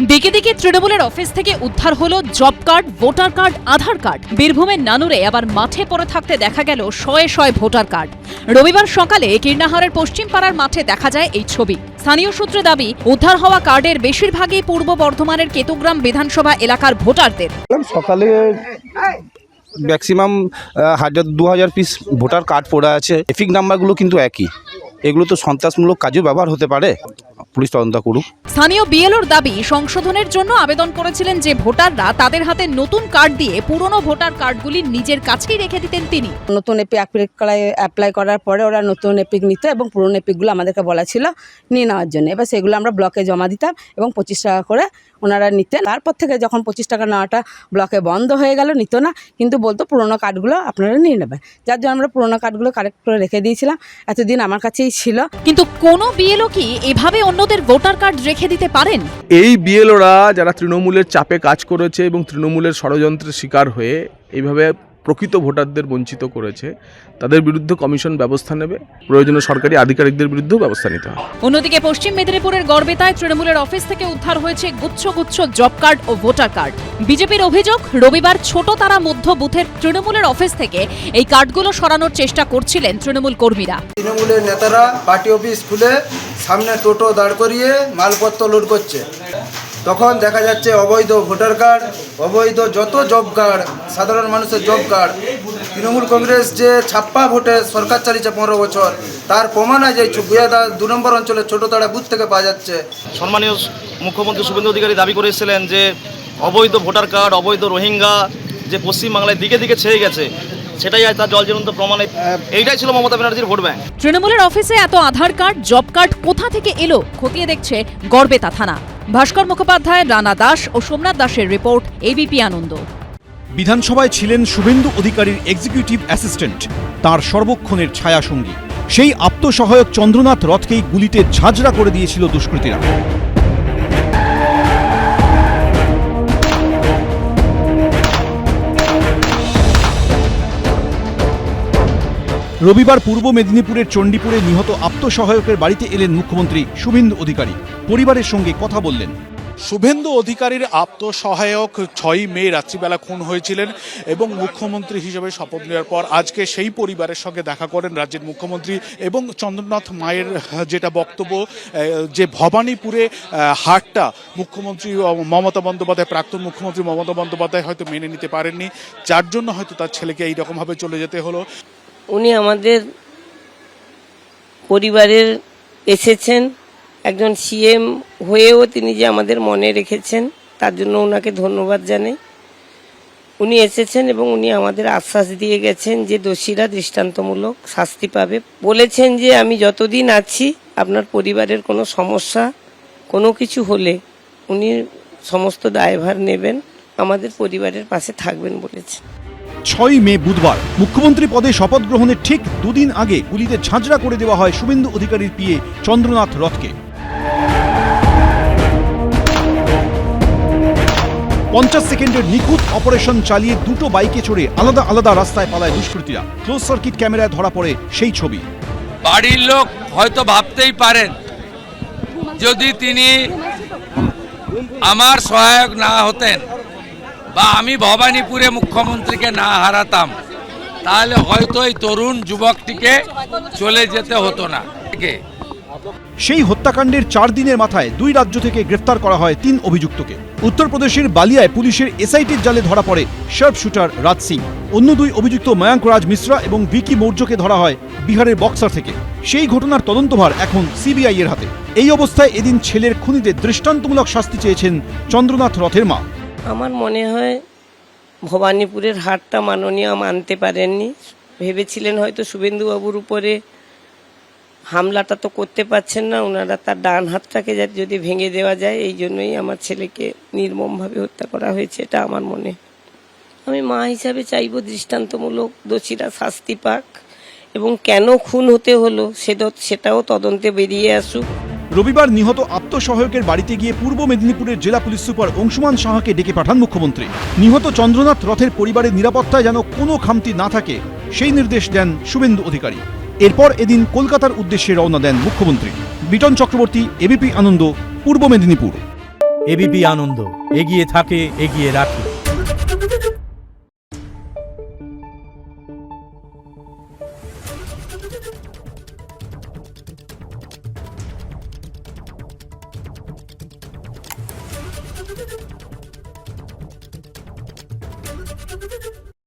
দিকে দিকে তৃণমূলের অফিস থেকে উদ্ধার হলো জব কার্ড, ভোটার কার্ড, আধার কার্ড। বীরভূমের নানুরে আবার মাঠে পড়ে থাকতে দেখা গেল শয়ে শয়ে ভোটার কার্ড। রবিবার সকালে কীর্ণাহারের পশ্চিম পাড়ার মাঠে দেখা যায় এই ছবি। স্থানীয় সূত্রে দাবি, উদ্ধার হওয়া কার্ডের বেশিরভাগই পূর্ব বর্ধমানের কেতুগ্রাম বিধানসভা এলাকার ভোটারদের। সকালে ম্যাক্সিমাম 1000-2000 পিস ভোটার কার্ড পড়ে আছে। এফিক নাম্বারগুলো কিন্তু একই। এগুলো তো সন্ত্রাসমূলক কাজেও ব্যবহার হতে পারে, পুলিশ তদন্ত করুক। স্থানীয় বিএলওর দাবি, সংশোধনের জন্য আবেদন করেছিলেন যে ভোটাররা, তাদের হাতে নতুন কার্ড দিয়ে পুরনো ভোটার কার্ডগুলি নিজের কাছেই রেখে দিতেন তিনি। নতুন এপিক অ্যাপ্লাই করার পরে ওরা নতুন এপিক নিত এবং পুরনো এপিকগুলো আমাদেরকে বলা ছিল নিয়ে নেওয়ার জন্য। এবার সেগুলো আমরা ব্লকে জমা দিতাম এবং 25 টাকা করে ওনারা নিতেন। তারপর থেকে যখন 25 টাকা নেওয়াটা ব্লকে বন্ধ হয়ে গেল, নিত না, কিন্তু বলতো পুরনো কার্ডগুলো আপনারা নিয়ে নেবেন। যার জন্য আমরা পুরনো কার্ডগুলো কালেক্ট করে রেখে দিয়েছিলাম। এতদিন আমার কাছেই ছিল। কিন্তু কোনো বিএলও কি এভাবে অন্যদের ভোটার কার্ড রেখে দিতে পারেন? এই বিএলওরা যারা তৃণমূলের চাপে কাজ করেছে এবং তৃণমূলের ষড়যন্ত্রের শিকার হয়ে এইভাবে প্রকৃত ভোটারদের বঞ্চিত করেছে, তাদের বিরুদ্ধে কমিশন ব্যবস্থা নেবে। প্রয়োজনীয় সরকারি আধিকারিকদের বিরুদ্ধেও ব্যবস্থা নিতে হবে। অন্যদিকে পশ্চিম মেদিনীপুরের গড়বেতায় তৃণমূলের অফিস থেকে উদ্ধার হয়েছে গুচ্ছ গুচ্ছ জব কার্ড ও ভোটার কার্ড। বিজেপির অভিযোগ, রবিবার ছোট তারা মধ্য বুথের তৃণমূলের অফিস থেকে এই কার্ডগুলো সরানোর চেষ্টা করছিলেন তৃণমূল কর্মীরা। তৃণমূলের নেতারা পার্টি অফিস খুলে সামনে টোটো দাঁড় করিয়ে মালপত্র লোড করছে। তখন দেখা যাচ্ছে অবৈধ ভোটার কার্ড, অবৈধ যত জব কার্ড, সাধারণ মানুষের জব কার্ড। তৃণমূল কংগ্রেস যে ছাপ্পা ভোটে সরকার চালিয়েছে 15 বছর, তার প্রমাণ আছে গুয়াদা 2 নম্বর অঞ্চলের ছোটতাড়া বুথ থেকে পাওয়া যাচ্ছে। সম্মানীয় মুখ্যমন্ত্রী শুভেন্দু অধিকারী দাবি করেছিলেন যে অবৈধ ভোটার কার্ড, অবৈধ রোহিঙ্গা যে পশ্চিমবাংলায় দিকে দিকে ছেয়ে গেছে, সেটাই আজ তার জলজ্বলন্ত প্রমাণ। এইটাই ছিল মমতা ব্যানার্জির ভোট ব্যাংক। তৃণমূলের অফিসে এত আধার কার্ড, জব কার্ড কোথা থেকে এলো, খতিয়ে দেখছে গড়বেতা থানা। ভাস্কর মুখোপাধ্যায়, রানা দাস ও সোমনাথ দাসের রিপোর্ট, এবিপি আনন্দ। বিধানসভায় ছিলেন শুভেন্দু অধিকারীর এক্সিকিউটিভ অ্যাসিস্ট্যান্ট, তার সর্বক্ষণের ছায়াসঙ্গী। সেই আত্মসহায়ক চন্দ্রনাথ রথকেই গুলিতে ঝাঁঝরা করে দিয়েছিল দুষ্কৃতীরা। রবিবার পূর্ব মেদিনীপুরের চণ্ডীপুরে নিহত আত্মসহায়কের বাড়িতে এলেন মুখ্যমন্ত্রী শুভেন্দু অধিকারী। পরিবারের সঙ্গে কথা বললেন। শুভেন্দু অধিকারীর আত্মসহায়ক 6ই মে রাত্রিবেলা খুন হয়েছিলেন এবং মুখ্যমন্ত্রী হিসেবে শপথ নেওয়ার পর আজকে সেই পরিবারের সঙ্গে দেখা করেন রাজ্যের মুখ্যমন্ত্রী। এবং চন্দ্রনাথ মায়ের যেটা বক্তব্য, যে ভবানীপুরে হাটটা মুখ্যমন্ত্রী মমতা বন্দ্যোপাধ্যায়, প্রাক্তন মুখ্যমন্ত্রী মমতা বন্দ্যোপাধ্যায় হয়তো মেনে নিতে পারেননি, যার জন্য হয়তো তার ছেলেকে এইরকমভাবে চলে যেতে হলো। উনি আমাদের পরিবারের এসেছেন, একজন সিএম হয়েও তিনি যে আমাদের মনে রেখেছেন, তার জন্য ওনাকে ধন্যবাদ জানাই। উনি এসেছেন এবং উনি আমাদের আশ্বাস দিয়ে গেছেন যে দোষীরা দৃষ্টান্তমূলক শাস্তি পাবে। বলেছেন যে আমি যতদিন আছি আপনার পরিবারের কোনো সমস্যা, কোনো কিছু হলে উনি সমস্ত দায়ভার নেবেন, আমাদের পরিবারের পাশে থাকবেন বলেছেন। 6ই মে বুধবার মুখ্যমন্ত্রী পদে শপথ গ্রহণের ঠিক দুদিন আগে গুলিতে ঝাঁঝরা করে দেওয়া হয় শুভেন্দু অধিকারীর পিএ চন্দ্রনাথ রথকে। 50 সেকেন্ডের নিখুঁত অপারেশন চালিয়ে দুটো বাইকে চড়ে আলাদা আলাদা রাস্তায় পালায় দুষ্কৃতীরা। ক্লোজ সার্কিট ক্যামেরায় ধরা পড়ে সেই ছবি। বাড়ির লোক হয়তো ভাবতেই পারেন, যদি তিনি আমার সহায়ক না হতেন বা আমি ভবানীপুরে মুখ্যমন্ত্রীকে না হারাতাম, তাহলে হয়তো এই তরুণ যুবকটিকে চলে যেতে হতো না। সেই হত্যাকাণ্ডের 4 দিনের মাথায় 2 রাজ্য থেকে গ্রেফতার করা হয় 3 অভিযুক্তকে। উত্তরপ্রদেশের বালিয়ায় পুলিশের এসআইটির জালে ধরা পড়ে শার্প শুটার রাজ সিং। অন্য 2 অভিযুক্ত ময়াঙ্ক রাজ মিশ্রা এবং ভিকি মৌর্যকে ধরা হয় বিহারের বক্সার থেকে। সেই ঘটনার তদন্তভার এখন সিবিআই এর হাতে। এই অবস্থায় এদিন ছেলের খুনিদের দৃষ্টান্তমূলক শাস্তি চেয়েছেন চন্দ্রনাথ রথের মা। আমার মনে হয় ভবানীপুরের হাটটা মাননীয় মানতে পারেননি। ভেবেছিলেন হয়তো শুভেন্দুবাবুর উপরে হামলাটা তো করতে পারছেন না, ওনারা তার ডান হাতটাকে যদি ভেঙে দেওয়া যায়, এই জন্যই আমার ছেলেকে নির্মমভাবে হত্যা করা হয়েছে, এটা আমার মনে। আমি মা হিসাবে চাইব দৃষ্টান্তমূলক দোষীরা শাস্তি পাক এবং কেন খুন হতে হলো সেটাও তদন্তে বেরিয়ে আসুক। রবিবার নিহত আত্মসহায়কের বাড়িতে গিয়ে পূর্ব মেদিনীপুরের জেলা পুলিশ সুপার অংশুমান সাহাকে ডেকে পাঠান মুখ্যমন্ত্রী। নিহত চন্দ্রনাথ রথের পরিবারের নিরাপত্তায় যেন কোনো খামতি না থাকে, সেই নির্দেশ দেন শুভেন্দু অধিকারী। এরপর এদিন কলকাতার উদ্দেশ্যে রওনা দেন মুখ্যমন্ত্রী। বিটন চক্রবর্তী, এবিপি আনন্দ, পূর্ব মেদিনীপুর। এবিপি আনন্দ, এগিয়ে থাকে, এগিয়ে রাখে।